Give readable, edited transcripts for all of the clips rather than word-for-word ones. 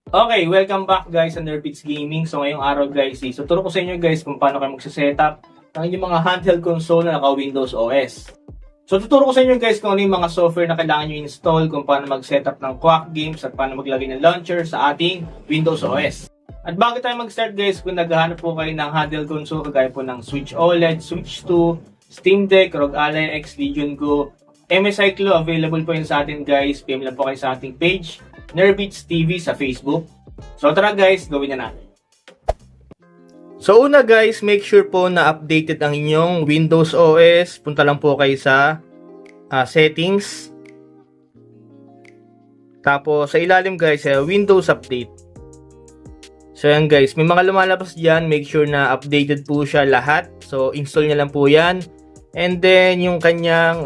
Okay, welcome back guys sa Nerfix Gaming. So ngayong araw guys, tuturo ko sa inyo guys kung paano kayo magse-setup ng inyong mga handheld console na naka-Windows OS. So tuturo ko sa inyo guys kung ano yung mga software na kailangan nyo install, kung paano mag-setup ng Quack Games at paano maglagay ng launcher sa ating Windows OS. At bago tayo mag-start guys, kung naghahanap po kayo ng handheld console kagaya po ng Switch OLED, Switch 2, Steam Deck, ROG Ally X, Legion Go, MSI Clue, available po yun sa atin guys. PM lang po kayo sa ating page, Nerfix TV sa Facebook. So tara guys, gawin na natin. So una guys, make sure po na updated ang inyong Windows OS. Punta lang po kayo sa settings. Tapos sa ilalim guys, Windows Update. So yan guys, may mga lumalabas dyan. Make sure na updated po siya lahat. So install nyo lang po yan. And then yung kanyang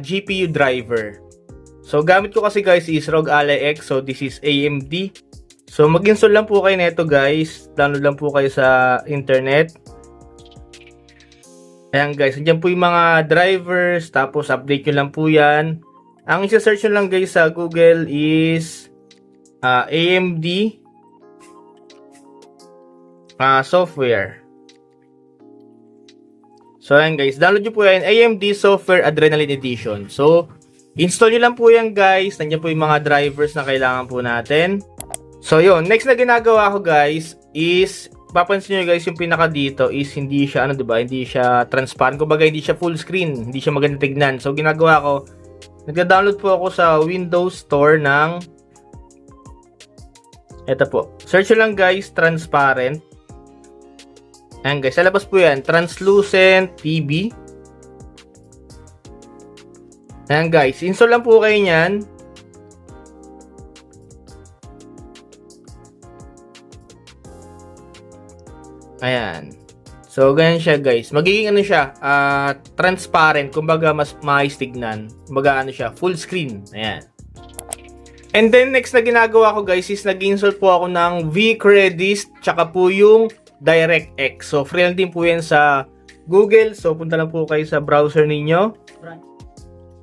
GPU driver. So gamit ko kasi guys is ROG Ally X. So this is AMD. So mag-install lang po kayo nito guys. Download lang po kayo sa internet. Ayan guys, andyan po yung mga drivers. Tapos update nyo lang po yan. Ang isa-search nyo lang guys sa Google is AMD software. So ayan guys, download nyo po yan, AMD Software Adrenaline Edition. So install nyo lang po yan guys. Nandiyan po yung mga drivers na kailangan po natin. So yun, next na ginagawa ko guys is, papansin nyo guys yung pinaka dito is hindi siya, hindi siya transparent. Kumbaga hindi siya full screen, hindi siya maganda tignan. So ginagawa ko, nagda-download po ako sa Windows Store ng, eto po, search nyo lang guys, transparent. Ayan guys, sa labas po yan, translucent TV. Ayan guys, install lang po kayo nyan. Ayan. So, ganyan siya guys. Magiging ano siya, transparent. Kumbaga, mas maayos tignan. Kumbaga, ano siya, full screen. Ayan. And then, next na ginagawa ko guys is nag-install po ako ng vCredis, tsaka po yung DirectX. So, free lang din po yan sa Google. So, punta lang po kayo sa browser ninyo.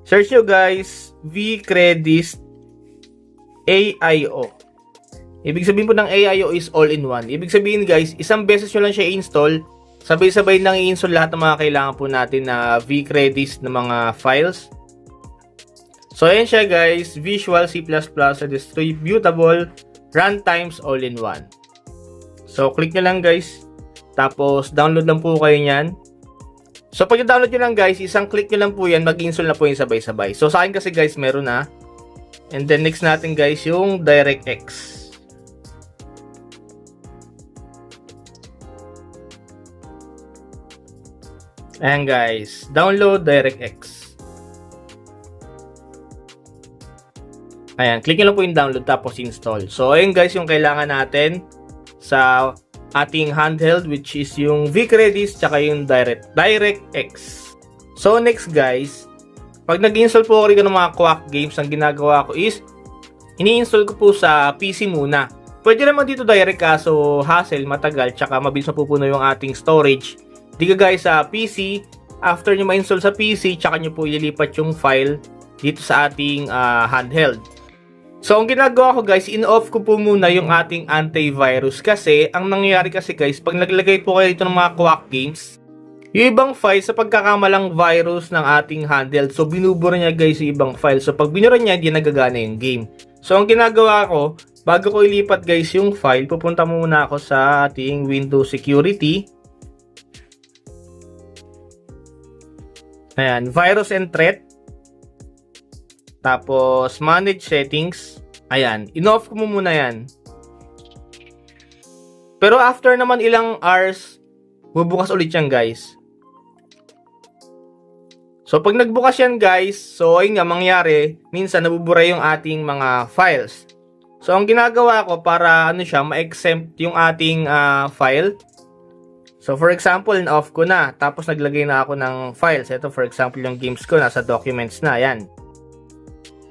Search nyo guys, vCredis AIO. Ibig sabihin po ng AIO is all-in-one. Ibig sabihin guys, isang beses nyo lang siya i-install, sabay-sabay nang i-install lahat ng mga kailangan po natin na vCredis na mga files. So ayan siya guys, Visual C++ Distributable Runtimes all-in-one. So click nyo lang guys, tapos download lang po kayo nyan. So pag download nyo lang guys, isang click nyo lang po yan, mag-install na po yung sabay-sabay. So sa akin kasi guys, meron na. And then next natin guys, yung DirectX. Ayan guys, download DirectX. Ayan, click nyo lang po yung download tapos install. So ayan guys yung kailangan natin sa ating handheld, which is yung vCredis tsaka yung DirectX. So next guys, pag nag-install po ako rin ng mga Quack Games, ang ginagawa ko is ini-install ko po sa PC muna. Pwede naman dito direct kaso hassle, matagal, tsaka mabilis mapupuno yung ating storage. Dito guys sa PC, after nyo ma-install sa PC, tsaka nyo po ililipat yung file dito sa ating handheld. So ang ginagawa ko guys, in-off ko po muna yung ating antivirus kasi ang nangyayari kasi guys, pag naglagay po kayo dito ng mga Quack Games, yung ibang file sa pagkakamalang virus ng ating handheld, so binubura niya guys yung ibang file. So pag binura niya, hindi nagagana yung game. So ang ginagawa ko, bago ko ilipat guys yung file, pupunta muna ako sa ating Windows Security. Ayan, Virus and Threat. Tapos, Manage Settings. Ayan, in-off ko muna yan. Pero after naman ilang hours, bubukas ulit yan guys. So, pag nagbukas yan guys, so ayun nga, mangyari, minsan nabubura yung ating mga files. So, ang ginagawa ko para ano siya, ma-exempt yung ating file. So, for example, in-off ko na. Tapos, naglagay na ako ng files. Ito, for example, yung games ko, nasa documents na. Ayan.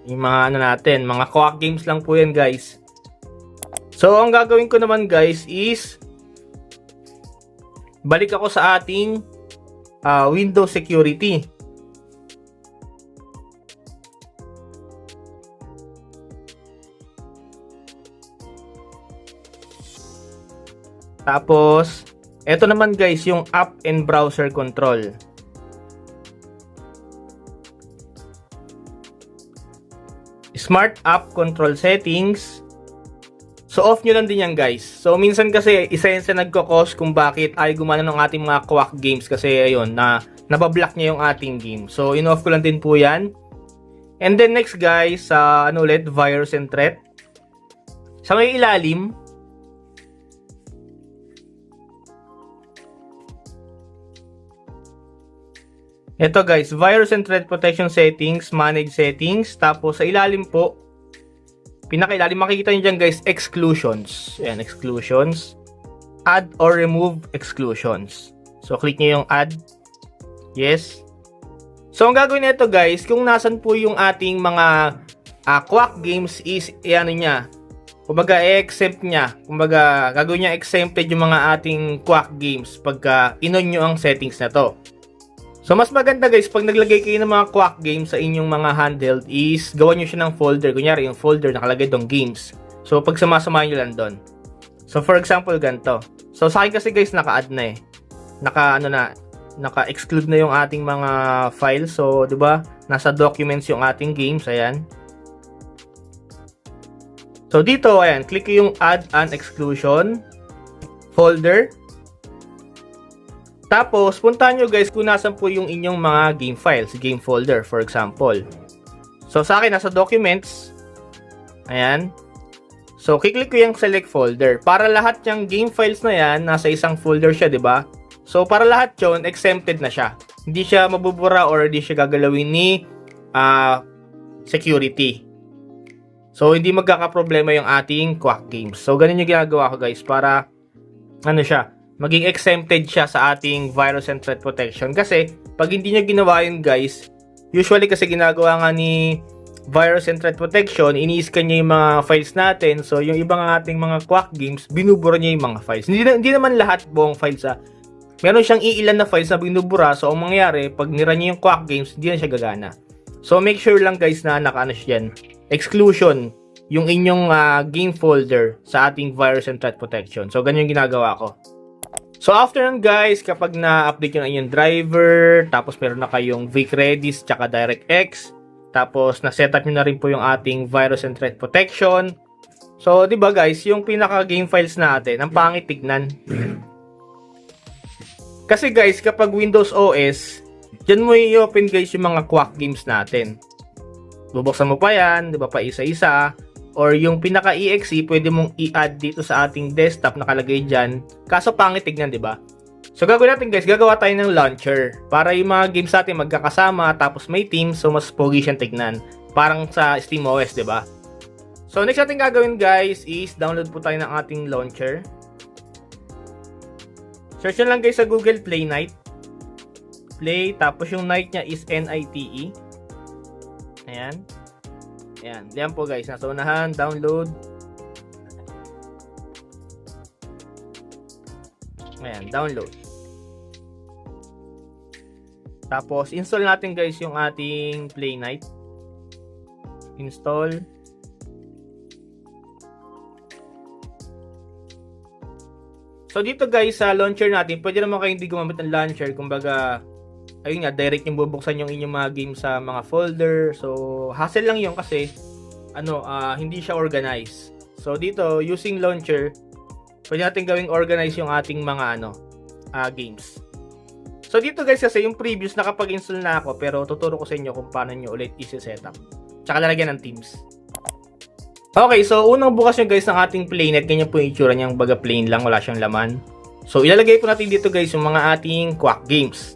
Yung mga ano natin, mga Quack Games lang po yan, guys. So, ang gagawin ko naman, guys, is balik ako sa ating Windows Security. Tapos, eto naman guys, yung app and browser control. Smart app control settings. So, off nyo lang din yan guys. So, minsan kasi, isa yun sa nagkakos kung bakit ay gumana ng ating mga Quack games. Kasi, ayun, nabablock niya yung ating game. So, in-off ko lang din po yan. And then, next guys, ano ulit, virus and threat. Sa may ilalim, ito guys, virus and threat protection settings, manage settings. Tapos, sa ilalim po, pinakailalim, makikita nyo dyan guys, exclusions. Ayan, exclusions. Add or remove exclusions. So, click nyo yung add. Yes. So, ang gagawin nito guys, kung nasan po yung ating mga Quack games is, ano niya, kumbaga, i-exempt niya. Kumbaga, gagawin niya exempted yung mga ating Quack games pagka inon nyo ang settings na to. So, mas maganda guys, pag naglagay kayo ng mga Quack games sa inyong mga handheld is, gawan nyo siya ng folder. Kunyari, yung folder nakalagay dong games. So, pag samasamahin nyo lang doon. So, for example, ganito. So, sa akin kasi guys, naka-add na eh. Naka-exclude na yung ating mga files. So, di ba? Nasa documents yung ating games. Ayan. So, dito, ayan. Click yung add an exclusion folder. Tapos, puntahan nyo guys kung nasan po yung inyong mga game files, game folder, for example. So, sa akin, nasa documents. Ayan. So, kiklik ko yung select folder. Para lahat yung game files na yan, nasa isang folder siya, di ba? So, para lahat yun, exempted na siya. Hindi siya mabubura or hindi siya gagalawin ni security. So, hindi magkakaproblema yung ating Quack games. So, ganun yung ginagawa ko guys para, maging exempted siya sa ating virus and threat protection. Kasi, pag hindi nyo ginawa yun guys, usually kasi ginagawa nga ni virus and threat protection, ini-scan niya yung mga files natin. So, yung ibang ating mga Quack games, binubura niya yung mga files. Hindi naman lahat buong files meron siyang iilan na files na binubura. So, ang mangyayari, pag nira niya yung Quack games, hindi na siya gagana. So, make sure lang guys na naka-ano siya yan. Exclusion yung inyong game folder sa ating virus and threat protection. So, ganyan yung ginagawa ko. So, after nun guys, kapag na-update nyo na inyong driver, tapos meron na kayong Vic Redis tsaka DirectX, tapos na-setup nyo na rin po yung ating virus and threat protection. So, di ba guys, yung pinaka-game files natin, ang pangit tignan. Kasi guys, kapag Windows OS, dyan mo i-open guys yung mga Quack games natin. Bubuksan mo pa yan, di ba, pa isa-isa. Or yung pinaka-exe, pwede mong i-add dito sa ating desktop, nakalagay dyan. Kaso pangit tignan, di ba? So, gagawin natin guys, gagawa tayo ng launcher. Para yung mga games natin magkakasama, tapos may team, so mas pogi siyang tignan. Parang sa SteamOS, di ba? So, next natin gagawin guys is download po tayo ng ating launcher. Search nyo lang guys sa Google Play Night. Play, tapos yung night niya is NITE. Ayan. Ayan. Diyan po guys. Nasa unahan. Download. Ayan. Download. Tapos, install natin guys yung ating Play Night. Install. So, dito guys, sa launcher natin, pwede naman kayo hindi gumamit ng launcher. Kumbaga, ayun nga, direct yung bubuksan yung inyong mga game sa mga folder. So, hassle lang yun kasi, hindi siya organized. So, dito, using launcher, pwede natin gawing organize yung ating mga, games. So, dito guys, kasi yung previous, nakapag-install na ako, pero tuturo ko sa inyo kung paano nyo ulit isi-setup. Tsaka lalagyan ng teams. Okay, so, unang bukas nyo guys ng ating Playnet, ganyan po yung itsura niyang, baga plain lang, wala siyang laman. So, ilalagay po natin dito guys yung mga ating Quack games.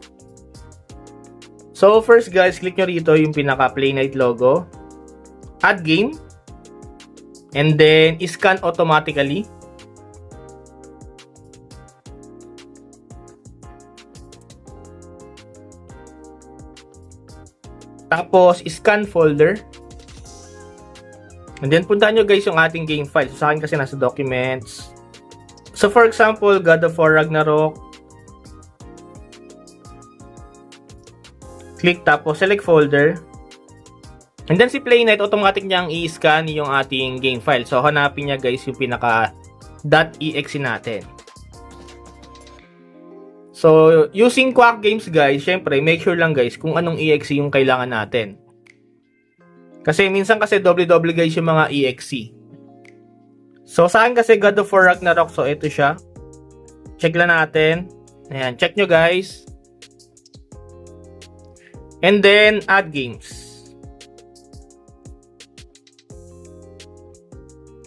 So, first guys, click nyo rito yung pinaka Playnet logo. Add game. And then, scan automatically. Tapos, scan folder. And then, puntahan nyo guys yung ating game file. So, sa akin kasi nasa documents. So, for example, God of War Ragnarok. Click tapos select folder. And then si Playnet, automatic niyang i-scan yung ating game file. So hanapin niya guys yung pinaka .exe natin. So, using Quack Games guys, syempre, make sure lang guys kung anong EXE yung kailangan natin. Kasi minsan kasi doble-doble guys yung mga EXE. So, sa akin kasi God of War Ragnarok, so ito siya. Check lang natin. Ayan, check nyo guys. And then, add games.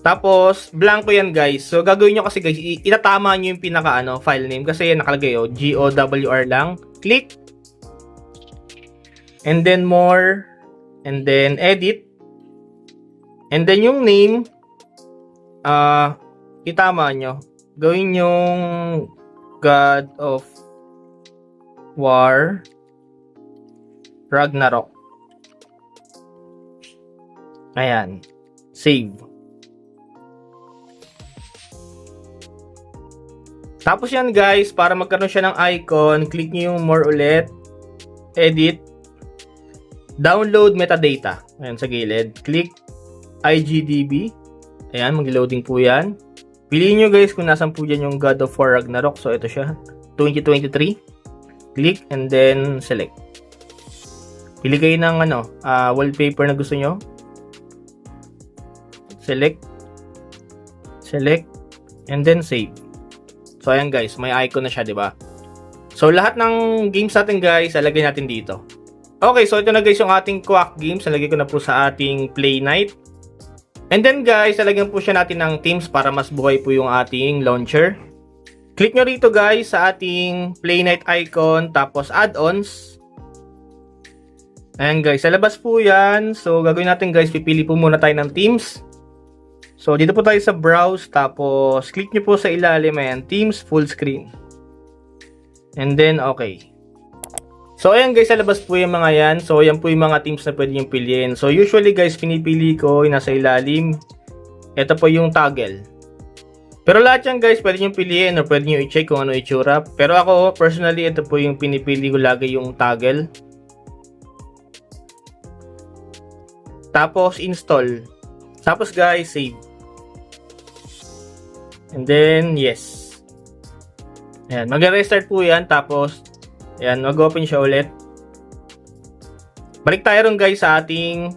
Tapos, blanco yan guys. So, gagawin nyo kasi guys, itatama nyo yung pinaka file name. Kasi yan nakalagay GOWR lang. Click. And then more. And then edit. And then yung name, itama nyo. Gawin yung God of War Ragnarok. Ayan. Save. Tapos yan guys, para magkaroon siya ng icon, click nyo yung more ulit, edit, download metadata. Ayan sa gilid, click IGDB. Ayan, mag-loading po yan. Piliin nyo guys kung nasan po dyan yung God of War Ragnarok. So ito siya, 2023. Click and then select. Pili kayo ng wallpaper na gusto nyo. Select. Select. And then save. So, ayan guys, may icon na siya, di ba? So, lahat ng games natin guys, alagay natin dito. Okay, so ito na guys yung ating Quack Games. Alagay ko na po sa ating Play Night. And then guys, alagyan po siya natin ng themes para mas buhay po yung ating launcher. Click nyo rito guys sa ating Play Night icon, tapos add-ons. Ayan guys, sa labas po yan. So, gagawin natin guys, pipili po muna tayo ng themes. So, dito po tayo sa browse, tapos click nyo po sa ilalim, ayan, Teams Full Screen. And then, okay. So, ayan guys, sa labas po yung mga yan. So, ayan po yung mga teams na pwede nyo piliin. So, usually guys, pinipili ko yung nasa ilalim. Ito po yung toggle. Pero lahat yan guys, pwede nyo piliin o pwede nyo i-check kung ano itsura. Pero ako, personally, ito po yung pinipili ko lagi, yung toggle. Tapos, install. Tapos guys, save. And then, yes. Ayan, mag-restart po yan. Tapos, ayan, mag-open siya ulit. Balik tayo ron guys sa ating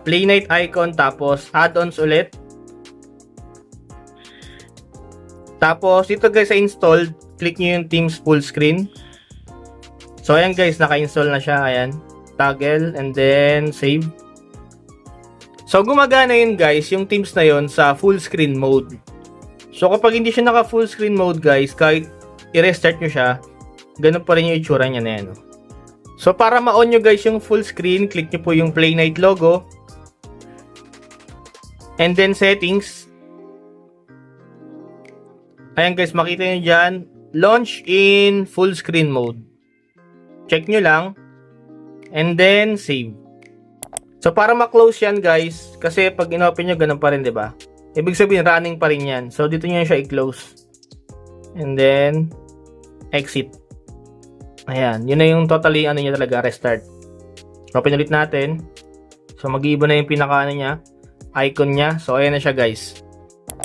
Play Night icon. Tapos, add-ons ulit. Tapos, dito guys sa installed, click nyo yung Teams Full Screen. So, ayan guys, naka-install na siya. Ayan, toggle, and then, save. So, gumagana yun guys, yung Teams na yun sa full screen mode. So, kapag hindi siya naka full screen mode guys, kahit i-restart nyo siya, ganun pa rin yung itsura niya na yan. So, para ma-on nyo guys yung full screen, click nyo po yung Play Night logo. And then, settings. Ayan guys, makita nyo dyan, launch in full screen mode. Check nyo lang. And then, save. So, para ma-close yan, guys, kasi pag in-open nyo, ganun pa rin, di ba? Ibig sabihin, running pa rin yan. So, dito nyo siya i-close. And then, exit. Ayan. Yun na yung totally, niya talaga, restart. Open ulit natin. So, mag-iiba na yung pinaka, niya, icon niya. So, ayan na siya, guys.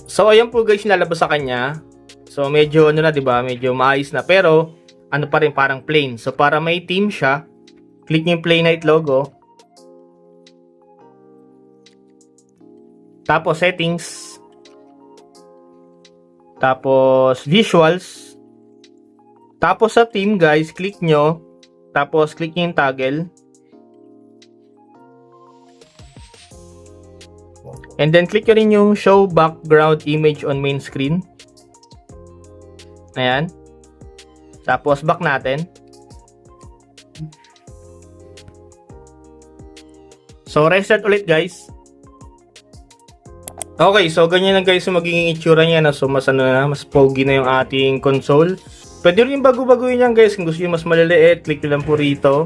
So, ayan po, guys, yung lalabas sa kanya. So, medyo, na, di ba? Medyo maayos na. Pero, pa rin, parang plain. So, para may theme siya, click nyo yung Play Night logo. Tapos settings. Tapos visuals. Tapos sa theme guys, click nyo. Tapos click nyo yung toggle. And then click nyo rin yung show background image on main screen. Ayan. Tapos back natin. So restart ulit guys. Okay, so ganyan lang guys yung magiging itsura niya na. So mas mas pogi na yung ating console. Pwede rin bago-baguhin yan guys. Kung gusto nyo mas maliliit, click nyo lang po rito.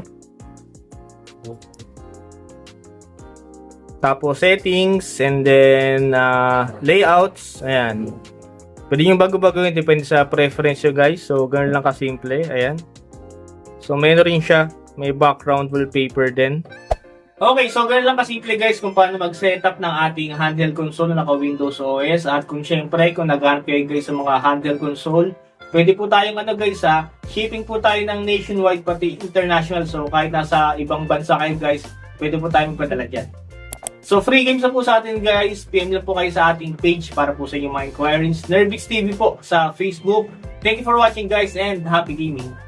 Tapos settings and then layouts. Ayan. Pwede nyo bago-baguhin, depende sa preference nyo guys. So ganun lang kasimple. Ayan. So mayroon rin siya. May background wallpaper din. Okay, so ganun lang kasimple guys kung paano mag-setup ng ating handheld console na naka-Windows OS. At kung syempre, kung naghahanap kayo guys sa mga handheld console Pwede po tayong guys shipping po tayo ng nationwide pati international. So kahit nasa ibang bansa kayo guys, pwede po tayong magpadala dyan. So free games na po sa atin guys. PM lang po kayo sa ating page para po sa inyong mga inquiries. Nervix TV po sa Facebook. Thank you for watching guys and happy gaming!